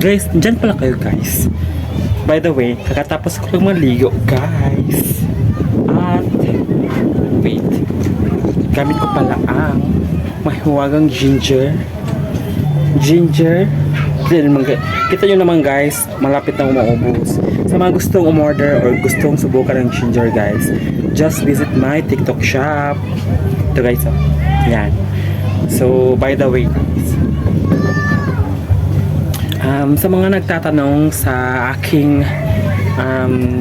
Guys, dyan pala kayo guys. By the way, kakatapos ko lang maligo guys. At, wait. Gamit ko pala ang mahiwagang ginger. Kita nyo naman guys, malapit na umaubos. Sa mga gustong umorder or gustong subukan ng ginger guys, just visit my TikTok shop. Ito guys, oh. Yan. So, by the way guys, sa mga nagtatanong sa aking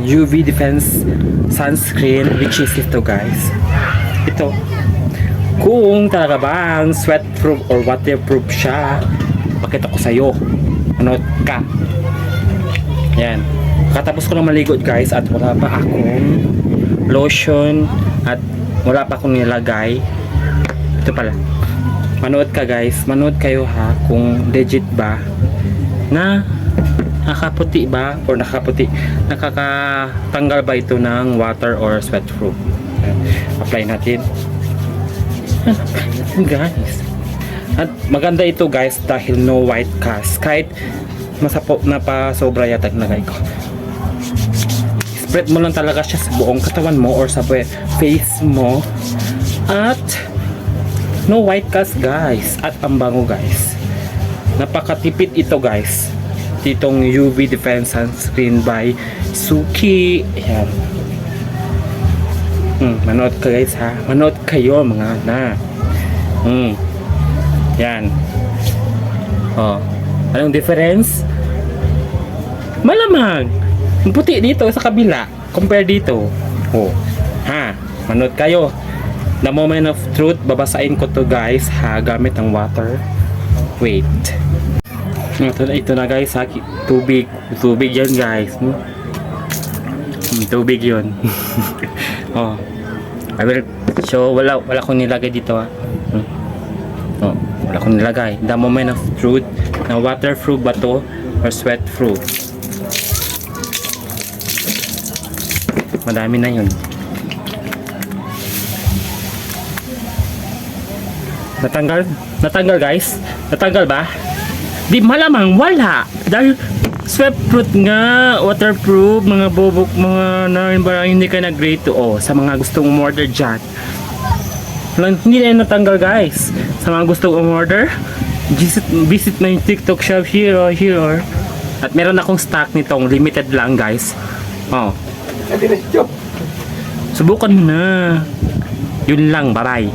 UV defense sunscreen, which is ito guys, ito, kung talaga bang sweat proof or waterproof siya, pakita ko sa'yo. Ano ka? Yan. Katapos ko na maligo guys at wala pa akong lotion at wala pa akong nilagay. Ito pala. Manood ka guys. Manood kayo ha kung legit ba na nakaputi ba or nakakatanggal ba ito ng water or sweat proof. Apply natin. Guys. At maganda ito guys dahil no white cast. Kahit masapo na pa sobra yata nagay ko. Spread mo lang talaga siya sa buong katawan mo or sa face mo. At no white cast guys. At ang bango guys. Napakatipid ito guys. Itong UV Defense Sunscreen by Suki. Ayan. Manood ka guys ha. Manood kayo mga na. Yan. Oh. Anong difference? Malamang. Ang puti dito sa kabila compare dito. Oh. Ha. Manood kayo. The moment of truth, babasain ko to guys ha gamit ang water. Wait. Ito na guys ha. Tubig yan guys. Tubig yun. Oh. I will show. Wala akong nilagay dito ha. Oh, wala akong nilagay. The moment of truth na waterproof ba to or sweat-proof. Madami na yun. Natanggal guys. Natanggal ba? Di malamang wala. Dahil sweat-proof nga, waterproof, mga bobok, mga hindi ka nag-grade to. Oh, sa mga gustong umorder dyan. Hindi na natanggal guys. Sa mga gustong umorder, visit my TikTok shop here or at meron akong stock nitong limited lang guys. Oh. Subukan mo na. Yun lang, bye-bye.